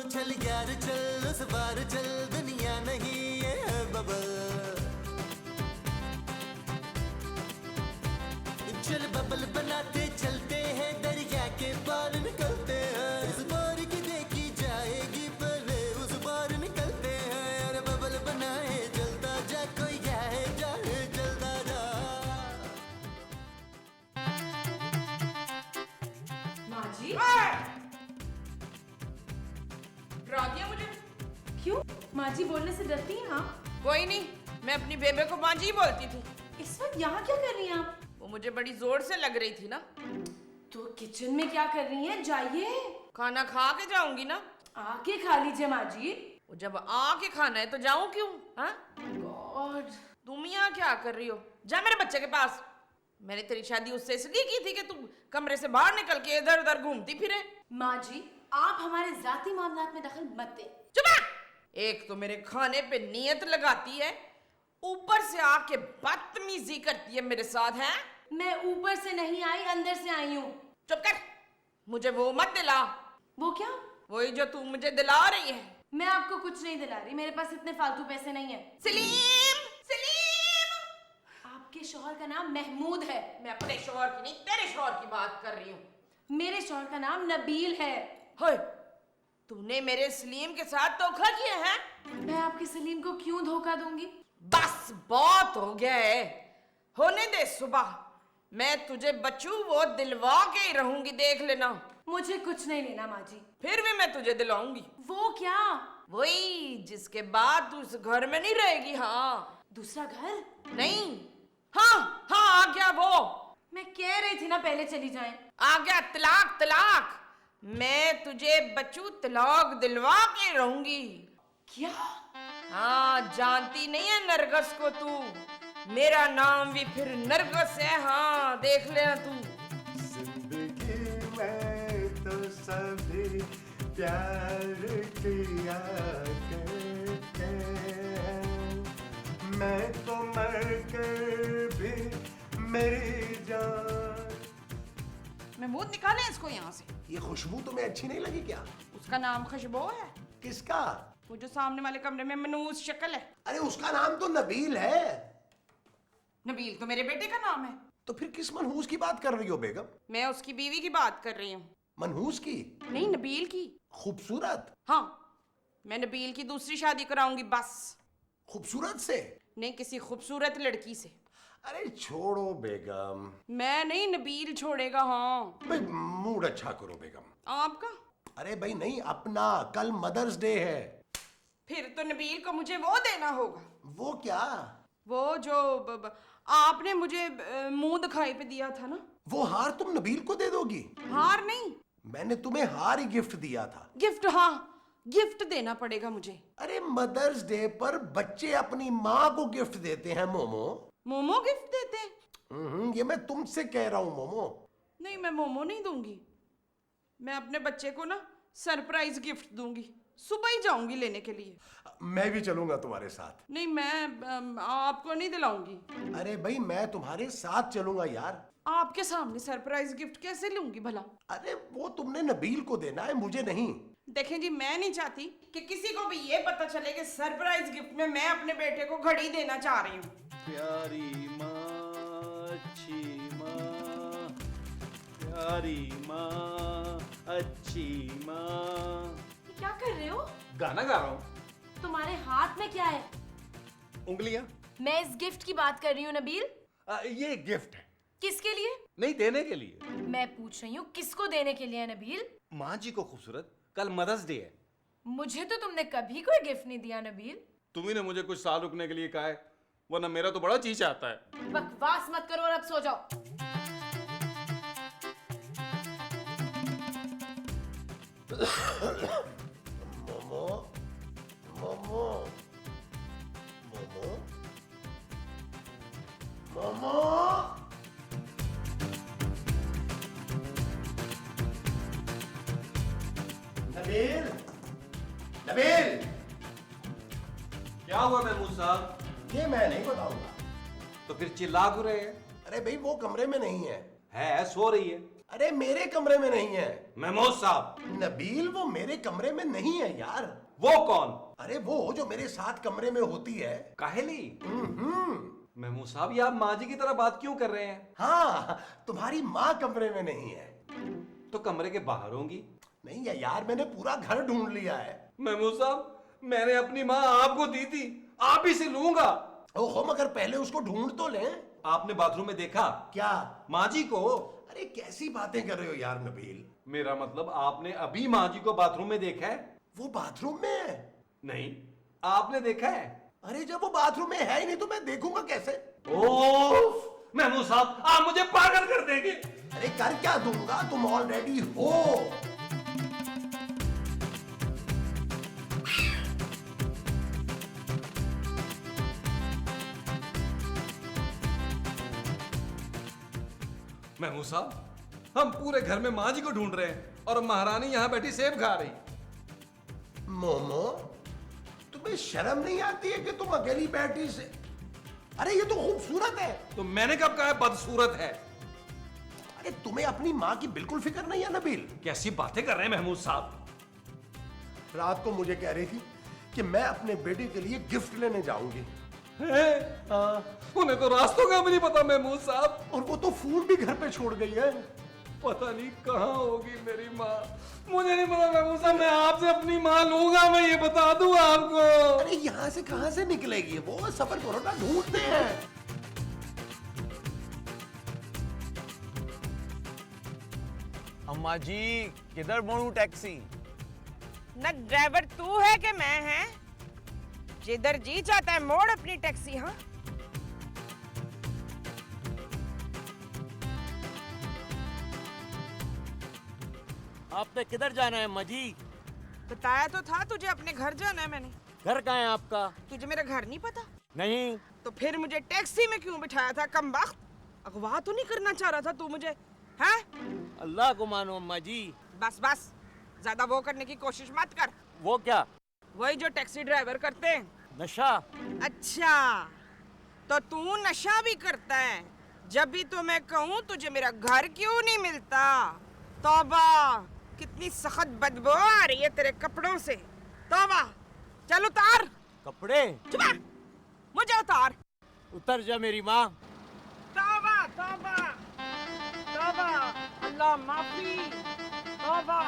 चल यार चल उस बार चल, दुनिया नहीं ये है बबल। चल बबल बनाते चलते हैं, दरिया के पार निकलते हैं। इस बार की देखी जाएगी पहले उस बार निकलते हैं। यार बबल बनाए चलता जा, कोई जाए जाए चलता जा। माँ जी डरा दिया मुझे। क्यों? माँ जी बोलने से डरती हैं आप? कोई नहीं, मैं अपनी बेबे को माँ जी बोलती थी। इस वक्त यहाँ क्या कर रही हैं आप? वो मुझे बड़ी जोर से लग रही थी ना। तो किचन में क्या कर रही हैं? जाइए, खाना खा के जाऊंगी ना। आके खा लीजिए माँ जी। वो जब आके खाना है तो जाऊं क्यों? हाँ गॉड, तुम यहाँ क्या कर रही हो? जा मेरे बच्चे के पास। मैंने तेरी शादी उससे इसलिए की थी कि तू कमरे से बाहर निकल के इधर उधर घूमती फिरे। माँ जी आप हमारे जाती मामलात में दखल मत दें। चुप रह! एक तो मेरे खाने पे नियत लगाती है, ऊपर से आके बदतमीजी करती है मेरे साथ। है मैं ऊपर से नहीं आई, अंदर से आई हूँ। चुप कर, मुझे वो मत दिला। वो क्या? वही जो तू मुझे दिला रही है। मैं आपको कुछ नहीं दिला रही, मेरे पास इतने फालतू पैसे नहीं है। सलीम, सलीम! आपके शौहर का नाम महमूद है। मैं अपने शौहर की नहीं, तेरे शौहर की बात कर रही हूँ। मेरे शौहर का नाम नबील है। होए, तूने मेरे सलीम के साथ धोखा किया है? मैं आपके सलीम को क्यों धोखा दूंगी? बस बहुत हो गया है, होने दे। सुबह मैं तुझे बच्चू वो दिलवा के ही रहूंगी, देख लेना। मुझे कुछ नहीं लेना माँ जी। फिर भी मैं तुझे दिलाऊंगी। वो क्या? वही जिसके बाद तू इस घर में नहीं रहेगी। हाँ दूसरा घर? नहीं, हाँ हाँ आ गया वो। मैं कह रही थी ना पहले चली जाएं। आ गया तलाक, तलाक। मैं तुझे बच्चू तलाक दिलवा के रहूंगी। क्या? हाँ जानती नहीं है नरगस को तू? मेरा नाम भी फिर नरगस है। हाँ देख लेना तू। जिंदगी में तो सभी प्यार किया करते हैं, मैं तो मर कर भी मेरी जान। महमूद निकाले इसको यहाँ से। ये खुशबू तुम्हें अच्छी नहीं लगी क्या? उसका नाम खुशबू है। किसका? वो जो सामने वाले कमरे में मनूस शक्ल है। अरे उसका नाम तो नबील है। नबील तो मेरे बेटे का नाम है। तो फिर किस मनहूस की बात कर रही हो बेगम? मैं उसकी बीवी की बात कर रही हूँ। मनहूस की? नहीं, नबील की। खूबसूरत? हाँ, मैं नबील की दूसरी शादी कराऊंगी बस। खूबसूरत से? नहीं, किसी खूबसूरत लड़की से। अरे छोड़ो बेगम। मैं नहीं, नबील छोड़ेगा। हाँ भाई मूड अच्छा करो बेगम। आपका? अरे भाई नहीं, अपना। कल मदर्स डे है। फिर तो नबील को मुझे वो देना होगा। वो क्या? वो जो आपने मुझे मुंह दिखाई पे दिया था ना। वो हार तुम नबील को दे दोगी? हार नहीं, मैंने तुम्हें हार ही गिफ्ट दिया था। गिफ्ट। हाँ गिफ्ट देना पड़ेगा मुझे। अरे मदर्स डे पर बच्चे अपनी माँ को गिफ्ट देते हैं मोमो। मोमो गिफ्ट देते हैं? ये मैं तुमसे कह रहा हूँ मोमो। नहीं, मैं मोमो नहीं दूंगी। मैं अपने बच्चे को ना सरप्राइज गिफ्ट दूंगी। सुबह ही जाऊंगी लेने के लिए। मैं भी चलूंगा तुम्हारे साथ। नहीं, मैं आपको नहीं दिलाऊंगी। अरे भाई मैं तुम्हारे साथ चलूंगा यार। आपके सामने सरप्राइज गिफ्ट कैसे लूंगी भला? अरे वो तुमने नबील को देना है, मुझे नहीं। देखें जी, मैं नहीं चाहती कि किसी को भी ये पता चले कि सरप्राइज गिफ्ट में मैं अपने बेटे को घड़ी देना चाह रही हूँ। प्यारी माँ अच्छी माँ, प्यारी माँ अच्छी माँ। क्या कर रहे हो? गाना गा रहा हूँ। तुम्हारे हाथ में क्या है? उंगलियां। मैं इस गिफ्ट की बात कर रही हूँ नबील। ये गिफ्ट है। किसके लिए? नहीं, देने के लिए। मैं पूछ रही हूँ किसको देने के लिए नबील? माँ जी को खूबसूरत। कल मदर्स डे है। मुझे तो तुमने कभी कोई गिफ्ट नहीं दिया नबील। तुम्ही ने मुझे कुछ साल रुकने के लिए कहा है, वरना मेरा तो बड़ा चीच आता है। बकवास मत करो और अब सो जाओ। मोमो मोमो मोमो मोमो। नबील, नबील। क्या हुआ महमूद साहब? ये मैं नहीं बताऊंगा। तो फिर चिल्ला क्यों रहे हैं? अरे भाई वो कमरे में नहीं है। है, सो रही है। अरे मेरे कमरे में नहीं है महमूद साहब। नबील, वो मेरे कमरे में नहीं है यार। वो कौन? अरे वो जो मेरे साथ कमरे में होती है। काहेली? महमूद साहब, ये आप माँ जी की तरह बात क्यों कर रहे हैं? हाँ, तुम्हारी माँ कमरे में नहीं है। तो कमरे के बाहर होंगी। नहीं है यार, मैंने पूरा घर ढूंढ लिया है। महमूद साहब, मैंने अपनी माँ आपको दी थी, आप ही से लूंगा। ओहो, मगर पहले उसको ढूंढ तो लें। आपने बाथरूम में देखा क्या? माँ जी को? अरे कैसी बातें कर रहे हो यार नबील। मेरा मतलब आपने अभी माँ जी को बाथरूम में देखा है? वो बाथरूम में है? नहीं, आपने देखा है? अरे जब वो बाथरूम में है ही नहीं तो मैं देखूंगा कैसे? ओफ, महमूद साहब, आप मुझे पागल कर देंगे। अरे कर क्या दूंगा, तुम ऑलरेडी हो। महमूद साहब, हम पूरे घर में माँ जी को ढूंढ रहे हैं और महारानी यहाँ बैठी सेब खा रही। मोमो, तुम्हें शर्म नहीं आती है कि तुम अकेली बैठी से? अरे ये तो खूबसूरत है। तो मैंने कब कहा है बदसूरत है? अरे तुम्हें अपनी माँ की बिल्कुल फिक्र नहीं है नबील? कैसी बातें कर रहे हैं महमूद साहब? रात को मुझे कह रही थी कि मैं अपने बेटे के लिए गिफ्ट लेने जाऊंगी। उन्हें तो रास्तों का भी नहीं पता महमूद साहब। और वो तो फोन भी घर पे छोड़ गई है। पता नहीं कहाँ होगी मेरी माँ, मुझे नहीं पता महमूद साहब। मैं आपसे अपनी माँ लूंगा, मैं ये बता दूं आपको। अरे यहाँ से कहाँ से निकलेगी वो? सफर करो ना, ढूंढते हैं। अम्मा जी, किधर मोड़ू टैक्सी? न ड्राइवर तू है कि मैं है? जिधर जी चाहता है मोड़ अपनी टैक्सी। हाँ, आपने किधर जाना है अम्मा जी? बताया तो था तुझे अपने घर जाना है मैंने। घर कहाँ है आपका? तुझे मेरा घर नहीं पता? नहीं। तो फिर मुझे टैक्सी में क्यों बिठाया था? कम वक्त अगवा तो नहीं करना चाह रहा था तू मुझे? हैं? अल्लाह को मानो अम्मा जी। बस बस, ज्यादा वो करने की कोशिश मत कर। वो क्या? वही जो टैक्सी ड्राइवर करते हैं। नशा? अच्छा, तो तू नशा भी करता है? जब भी तो मैं कहूँ तुझे मेरा घर क्यों नहीं मिलता? तौबा, कितनी सख्त बदबू आ रही है तेरे कपड़ों से। तौबा, चल उतार। कपड़े? चुप, मुझे उतार। उतर जा मेरी माँ। तौबा तौबा तौबा, अल्लाह माफी। तौबा,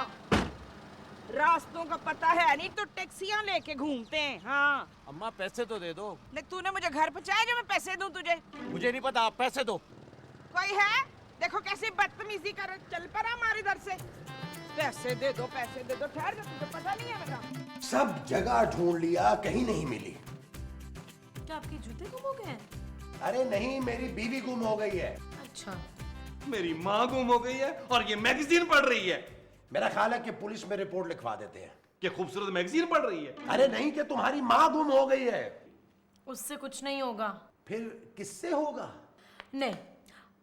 रास्तों का पता है नहीं तो टैक्सियां लेके घूमते हैं। हाँ, अम्मा पैसे तो दे दो। नहीं तूने मुझे घर पहुंचाया जो मैं पैसे दूं तुझे? मुझे नहीं पता, आप पैसे दो। कोई है? देखो कैसी बदतमीजी कर, चल पर हमारे इधर से। पैसे दे दो, पैसे दे दो। ठहर जा, तुझे पता नहीं है मेरा। सब जगह ढूंढ लिया, कहीं नहीं मिली। क्या आपके जूते गुम हो गए हैं? अरे नहीं, मेरी बीवी गुम हो गई है। अच्छा, मेरी माँ गुम हो गई है और ये मैगजीन पढ़ रही है। मेरा ख्याल है कि पुलिस में रिपोर्ट लिखवा देते हैं। क्या खूबसूरत मैगजीन पढ़ रही है? अरे नहीं, कि तुम्हारी माँ गुम हो गई है। उससे कुछ नहीं होगा। फिर किससे होगा? नहीं,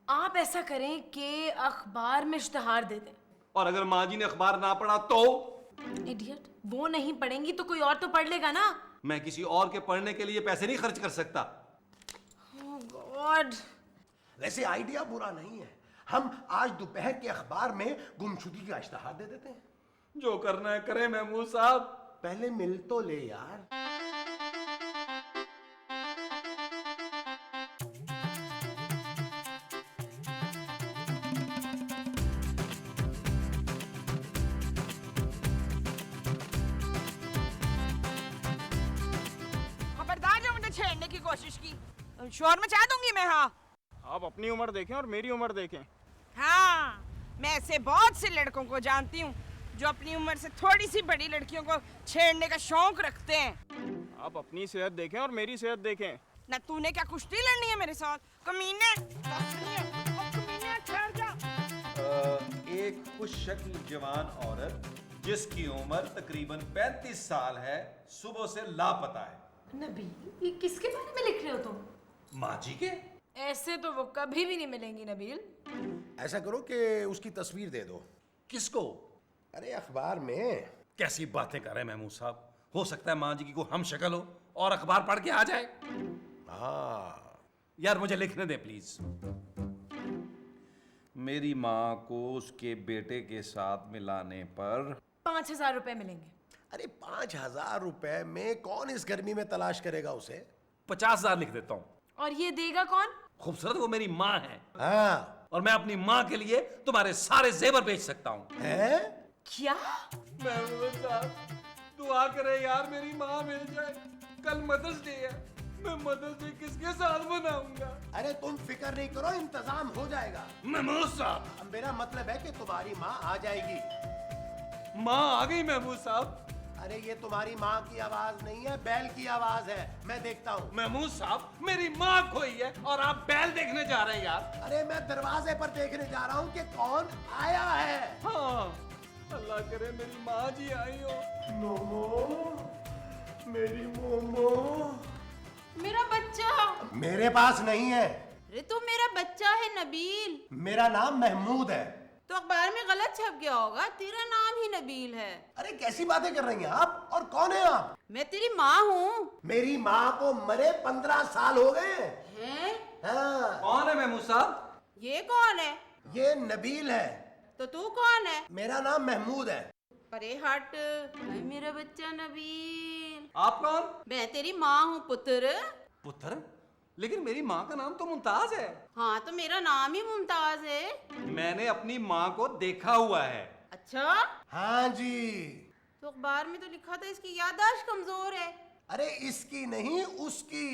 आप ऐसा करें कि अखबार में इश्तिहार दे दें। और अगर माँ जी ने अखबार ना पढ़ा तो? इडियट, वो नहीं पढ़ेंगी तो कोई और तो पढ़ लेगा ना। मैं किसी और के पढ़ने के लिए पैसे नहीं खर्च कर सकता। ओह गॉड। वैसे आइडिया बुरा नहीं है। हम आज दोपहर के अखबार में गुमशुदगी का इश्तिहार दे देते हैं। जो करना है करे महमूद साहब। पहले मिल तो ले यार। खबरदार जो मुझे छेड़ने की कोशिश की, शोर मचा दूंगी मैं। हाँ आप अपनी उम्र देखें और मेरी उम्र देखें। हाँ, मैं ऐसे बहुत से लड़कों को जानती हूँ जो अपनी उम्र से थोड़ी सी बड़ी लड़कियों को छेड़ने का शौक रखते हैं। आप अपनी सेहत देखें और मेरी सेहत देखें। ना तूने क्या कुश्ती लड़नी है मेरे साथ? कमीने, कमीने, ठहर जा। एक खुश शक्ल जवान औरत जिसकी उम्र तकरीबन 35 साल है, सुबह से लापता है। नबील, ये किसके बारे में लिख रहे हो तुम? माँ जी के? ऐसे तो वो कभी भी नहीं मिलेंगी नबील। ऐसा करो कि उसकी तस्वीर दे दो। किसको? अरे अखबार में। कैसी बातें कर रहे हैं महमूद साहब? हो सकता है माँ जी की को हम शक्ल हो और अखबार पढ़ के आ जाए। हाँ, यार मुझे लिखने दे प्लीज। मेरी माँ को उसके बेटे के साथ मिलाने पर 5,000 रुपए मिलेंगे। अरे 5,000 रुपए में कौन इस गर्मी में तलाश करेगा उसे? 50,000 लिख देता हूँ। और ये देगा कौन? खूबसूरत वो मेरी माँ है, हाँ और मैं अपनी माँ के लिए तुम्हारे सारे जेवर बेच सकता हूँ। है? क्या? महमूद साहब, दुआ करे यार मेरी माँ मिल जाए। कल मदर्स डे है, मैं मदर्स डे किसके साथ मनाऊंगा? अरे तुम फिक्र नहीं करो, इंतजाम हो जाएगा। महमूद साहब, अब मेरा मतलब है कि तुम्हारी माँ आ जाएगी। माँ आ गई महमूद साहब। अरे ये तुम्हारी माँ की आवाज नहीं है, बैल की आवाज है, मैं देखता हूँ। महमूद साहब, मेरी माँ खोई है और आप बैल देखने जा रहे हैं यार। अरे मैं दरवाजे पर देखने जा रहा हूँ कि कौन आया है। हाँ, अल्लाह करे मेरी माँ जी आई हो। मोमो, मेरी मोमो। मेरा बच्चा। मेरे पास नहीं है। अरे तो मेरा बच्चा है नबील। मेरा नाम महमूद है। तो अखबार में गलत छप गया होगा, तेरा नाम ही नबील है। अरे कैसी बातें कर रही हैं आप? और कौन है आप? मैं तेरी माँ हूँ। मेरी माँ को मरे 15 साल हो गए हैं? हाँ। कौन है महमूद साहब? ये कौन है? ये नबील है। तो तू कौन है? मेरा नाम महमूद है। परे हट। हाय मेरा बच्चा नबील। आप कौन? मैं तेरी माँ हूँ पुत्र। पुत्र? लेकिन मेरी माँ का नाम तो मुमताज है। हाँ तो मेरा नाम ही मुमताज है। मैंने अपनी माँ को देखा हुआ है। अच्छा? हाँ जी। तो अखबार में तो लिखा था इसकी याददाश्त कमजोर है। अरे इसकी नहीं, उसकी।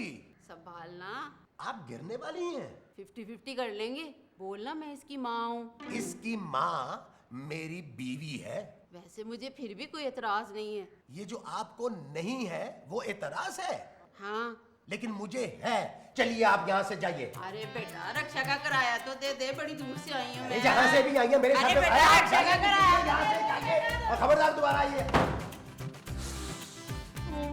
संभालना। आप गिरने वाली हैं। 50-50 कर लेंगे। बोलना मैं इसकी माँ हूँ। इसकी माँ मेरी बीवी है। वैसे मुझे फिर भी कोई एतराज नहीं है। ये जो आपको नहीं है वो एतराज है, हाँ। लेकिन मुझे है। चलिए आप यहाँ से जाइए। अरे बेटा रक्षा का किराया तो दे दे, बड़ी दूर से आई हूँ मैं। जहाँ से भी आई है मेरे अरे साथ। बेटा, आप रक्षा का किराया। यहाँ से जाइए और खबरदार दोबारा आइए।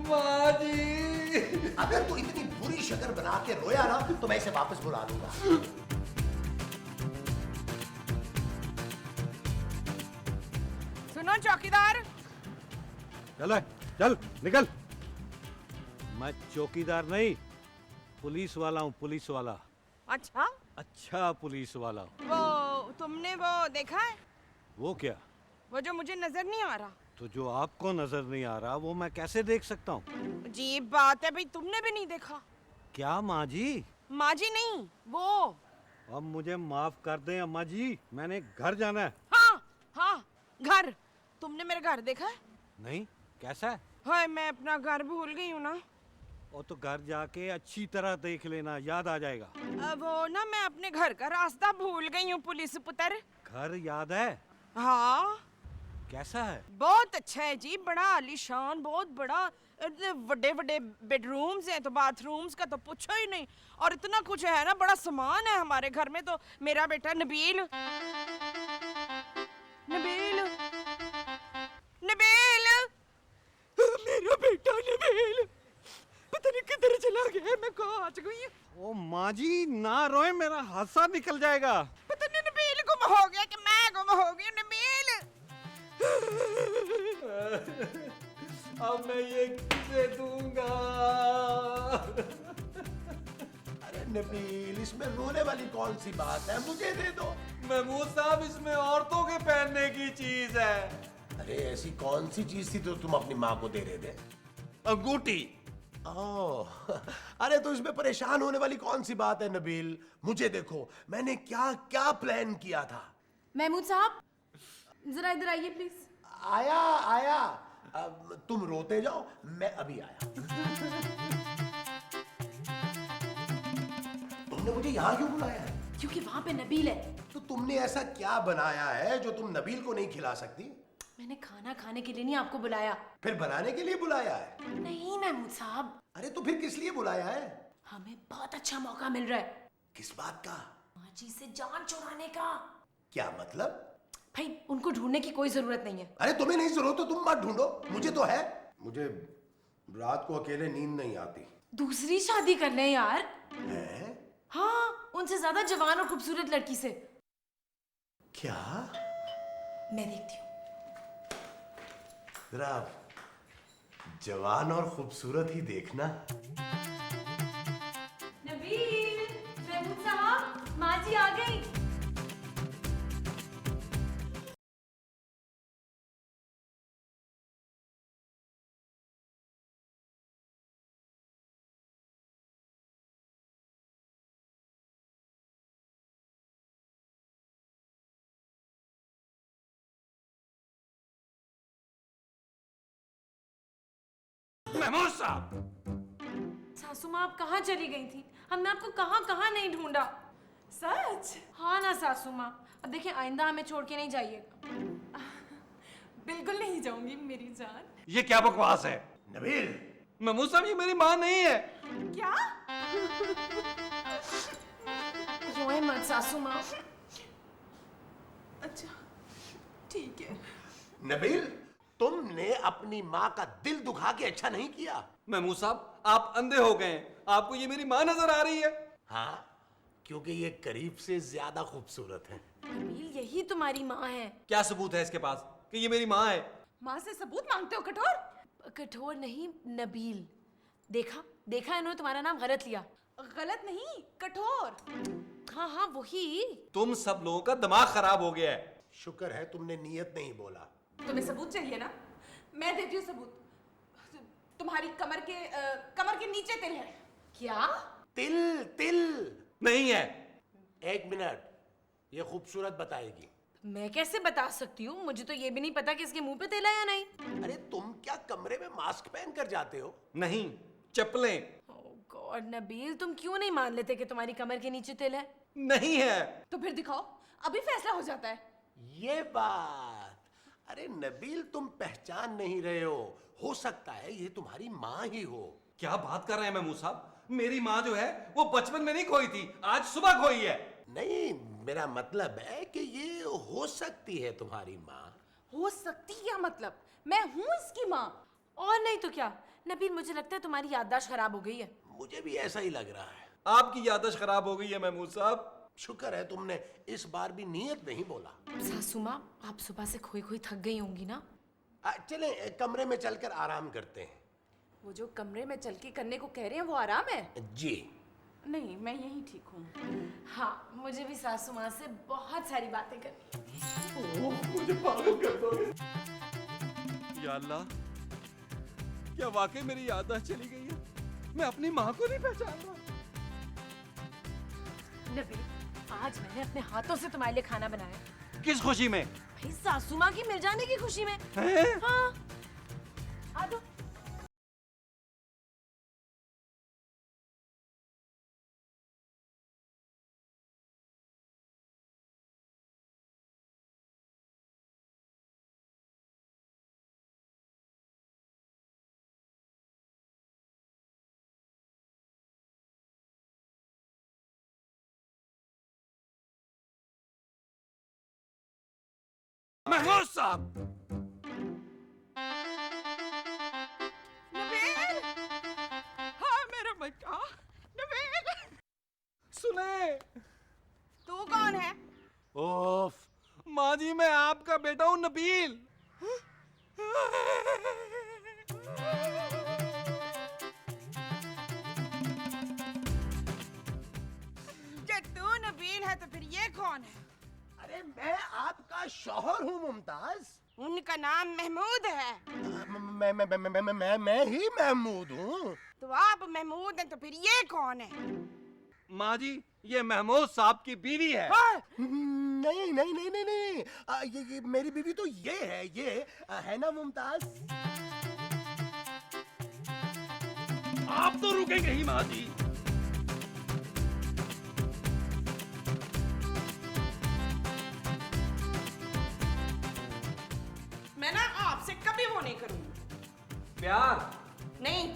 माँ जी, अगर तू इतनी बुरी शक्ल बना के रोया ना तो मैं इसे वापस बुला लूंगा। सुनो चौकीदार, चल चल निकल। मैं चौकीदार नहीं, पुलिस वाला हूँ, पुलिस वाला। अच्छा अच्छा पुलिस वाला। वो तुमने वो देखा है? वो क्या? वो जो मुझे नजर नहीं आ रहा। तो जो आपको नजर नहीं आ रहा वो मैं कैसे देख सकता हूँ? अजीब बात है भाई, तुमने भी नहीं देखा? क्या माँ जी? माँ जी नहीं, वो। अब मुझे माफ कर दें अम्मा जी, मैंने घर जाना है। हाँ हाँ, घर। तुमने मेरा घर देखा है? नहीं, कैसा है? हाय मैं अपना घर भूल गई हूँ ना। और तो घर जाके अच्छी तरह देख लेना, याद आ जाएगा। वो ना मैं अपने घर का रास्ता भूल गई हूँ पुलिस पुत्र। घर याद है? हाँ। कैसा है? बहुत अच्छा है जी, बड़ा आलीशान, बहुत बड़ा। बड़े बड़े बेडरूम्स हैं, तो बाथरूम्स का तो पूछो ही नहीं। और इतना कुछ है ना, बड़ा सामान है हमारे घर में। तो मेरा बेटा नबील, नबील, नबील, मेरा बेटा नबील पता नहीं किधर चला गया। मैं कहाँ आ गई? ओ माँ जी ना रोए, मेरा हादसा निकल जाएगा। पता नहीं नबील गुम हो गया कि मैं गुम हो गई। नबील अब मैं ये किसे दूंगा? अरे नबील, इसमें रोने वाली कौन सी बात है? मुझे दे दो। महमूद साहब, इसमें औरतों के पहनने की चीज है। अरे ऐसी कौन सी चीज थी तो तुम अपनी माँ को दे रहे थे? अंगूठी। ओह, अरे तो इसमें परेशान होने वाली कौन सी बात है नबील? मुझे देखो, मैंने क्या क्या प्लान किया था। महमूद साहब जरा इधर आइए प्लीज। आया आया। अब तुम रोते जाओ, मैं अभी आया। तुमने मुझे यहाँ क्यों बुलाया है? क्योंकि वहाँ पे नबील है। तो तुमने ऐसा क्या बनाया है जो तुम नबील को नहीं खिला सकती? मैंने खाना खाने के लिए नहीं आपको बुलाया। फिर बनाने के लिए बुलाया है? नहीं महमूद साहब, अरे तो फिर किस लिए बुलाया है? हमें बहुत अच्छा मौका मिल रहा है किस बात का? माँ जी से जान चुराने का। क्या मतलब? भाई उनको ढूंढने की कोई जरूरत नहीं है। अरे तुम्हें नहीं जरूरत तो तुम मत ढूंढो, मुझे तो है। मुझे रात को अकेले नींद नहीं आती। दूसरी शादी कर ले यार। है? हाँ, उनसे ज्यादा जवान और खूबसूरत लड़की से। क्या? मैं देखती हूँ। जरा जवान और खूबसूरत ही देखना। नबील, महमूद साहब, माँ जी आ गई। महमूद साहब। सासू माँ आप कहाँ चली गई थी? हमने आपको कहाँ कहाँ नहीं ढूंढा। सच? हाँ ना सासू माँ, अब देखिए आइंदा हमें छोड़ के नहीं जाइएगा। बिल्कुल नहीं जाऊंगी मेरी जान। ये क्या बकवास है? नबील, महमूद साहब ये मेरी माँ नहीं है। क्या? रोए मत सासू माँ। अच्छा ठीक है। नबील, तुमने अपनी माँ का दिल दुखा के अच्छा नहीं किया। महमूद साहब आप अंधे हो गए हैं, आपको ये मेरी माँ नजर आ रही है। हाँ, क्योंकि ये करीब से ज्यादा खूबसूरत है। नबील यही तुम्हारी माँ है। क्या सबूत है इसके पास कि ये मेरी माँ है? माँ से सबूत मांगते हो कठोर? कठोर नहीं नबील, देखा देखा इन्होंने तुम्हारा नाम गलत लिया। गलत नहीं, कठोर। हाँ हाँ वही। तुम सब लोगों का दिमाग खराब हो गया है। शुक्र है तुमने नियत नहीं बोला। तुम्हें सबूत चाहिए ना? मैं देती हूँ सबूत। तुम्हारी कमर के नीचे तिल है। क्या? तिल तिल नहीं है। एक मिनट, ये खूबसूरत बताएगी। मैं कैसे बता सकती हूँ? मुझे तो ये भी नहीं पता कि इसके मुंह पे तेल है या नहीं। अरे तुम क्या कमरे में मास्क पहन कर जाते हो? नहीं, चप्पलें। ओह गॉड नबील, तुम क्यों नहीं मान लेते कि तुम्हारी कमर के नीचे तिल है? नहीं है। तो फिर दिखाओ, अभी फैसला हो जाता है। ये बात। अरे नबील, तुम पहचान नहीं रहे हो सकता है ये तुम्हारी माँ ही हो। क्या बात कर रहे हैं महमूद साहब? मेरी माँ जो है वो बचपन में नहीं खोई थी, आज सुबह खोई है। नहीं, मेरा मतलब है कि ये हो सकती है तुम्हारी माँ। हो सकती क्या मतलब? मैं हूँ इसकी माँ। और नहीं तो क्या नबील, मुझे लगता है तुम्हारी याददाश्त खराब हो गई है। मुझे भी ऐसा ही लग रहा है। आपकी याददाश्त खराब हो गई है महमूद साहब। शुक्र है तुमने इस बार भी नियत नहीं बोला। सासू माँ आप सुबह से खोई खोई थक गई होंगी ना। चले कमरे में चलकर आराम करते हैं। वो जो कमरे में चल के करने को कह रहे हैं वो आराम है? जी नहीं, मैं यही ठीक हूँ। हाँ मुझे भी सासू माँ से बहुत सारी बातें करनी। मुझे पागल कर दोगे। या अल्लाह, क्या वाकई मेरी याददाश्त चली गई है? मैं अपनी माँ को नहीं पहचान रहा। नबील, आज मैंने अपने हाथों से तुम्हारे लिए खाना बनाया। किस खुशी में? भाई सासू माँ की मिल जाने की खुशी में। हैं? हाँ आ दो। महमूद साहब। नबील, हाँ मेरा बेटा नबील। सुने, तू कौन है? ओफ माँ जी, मैं आपका बेटा हूँ नबील। जब तू नबील है तो फिर ये कौन है? अरे मैं आपका शौहर हूँ मुमताज। उनका नाम महमूद है। मैं ही महमूद हूँ। तो आप महमूद हैं तो फिर ये कौन है? माँ जी, ये महमूद साहब की बीवी है। हाँ? नहीं नहीं नहीं नहीं नहीं, ये मेरी बीवी तो ये है ना मुमताज। आप तो रुकेंगे ही माँ जी। मैं ना आपसे कभी वो नहीं करूंगी। प्यार नहीं,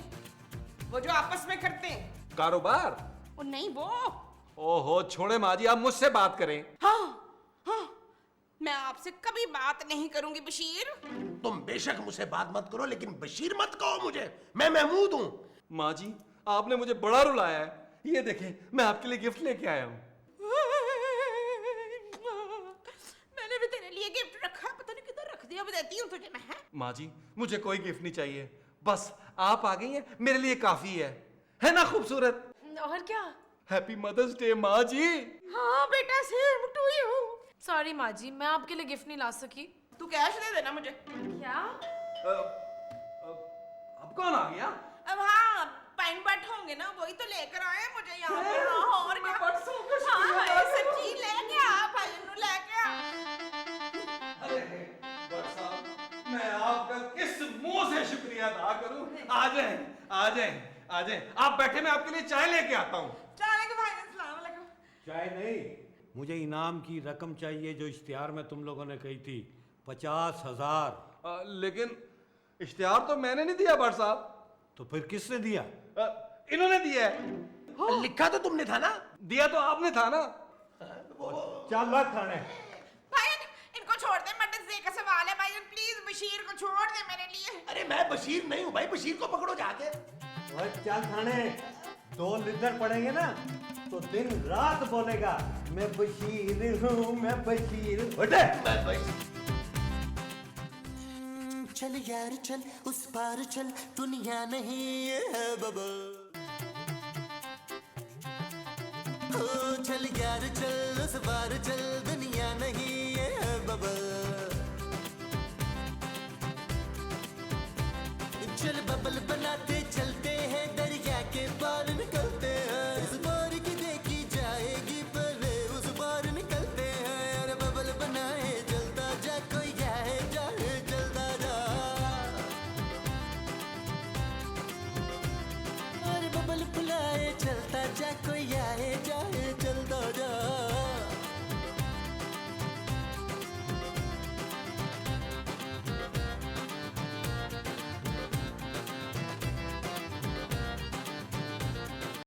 वो जो आपस में करते हैं। कारोबार? वो नहीं, वो। ओहो छोड़े माँ जी, आप मुझसे बात करें। हाँ हाँ, मैं आपसे कभी बात नहीं करूंगी बशीर। तुम बेशक मुझसे बात मत करो, लेकिन बशीर मत कहो मुझे। मैं महमूद हूँ। माँ जी, आपने मुझे बड़ा रुलाया है। ये देखें, मैं आपके लिए गिफ्ट लेके आया हूँ। मैंने भी तेरे लिए गिफ्ट रखा, पता नहीं किधर रख दिया। बताती हूँ तुझे मैं। माँ जी, मुझे कोई गिफ्ट नहीं चाहिए, बस आप आ गई हैं मेरे लिए काफी है ना खूबसूरत? और क्या? हैप्पी मदर्स डे माँ जी। हाँ बेटा, सेम टू यू। सॉरी माँ जी, मैं आपके लिए गिफ्ट नहीं ला सकी। तू कैश दे देना मुझे। क्या? अब कौन आ गया? अब हाँ, पाइन बट होंगे ना, वही तो लेकर आए मुझे यहाँ पे। हाँ, और क्या? हाँ, ये सब्जी लेके आ, भाई लेके आ। अरे बट साहब, मैं आपका किस मुंह से शुक्रिया अदा करूं? आ जाए आ जाए आ जाए, आप बैठे, मैं आपके लिए चाय लेके आता हूँ। चाय नहीं, मुझे इनाम की रकम चाहिए जो इश्तिहार में तुम लोगों ने कही थी, 50,000। लेकिन इश्तिहार तो मैंने नहीं दिया भट्ट साहब। तो फिर किसने दिया? इन्होंने दिया है। लिखा तो तुमने था ना? दिया तो आपने था ना। चल बात खाने। भाई इनको छोड़ दे, मटन से का सवाल है भाई, प्लीज बशीर को छोड़ दे मेरे लिए। अरे मैं बशीर नहीं हूँ भाई, बशीर को पकड़ो जाके। और चल खाने, 2 लिटर पड़ेंगे ना तो दिन रात बोलेगा मैं बशीर हूँ, मैं बशीर हूँ। उठे। चल यार चल उस पार चल, दुनिया नहीं ये है बबल। ओ चल यार चल उस पार चल, दुनिया नहीं ये है बबल। चल बबल बना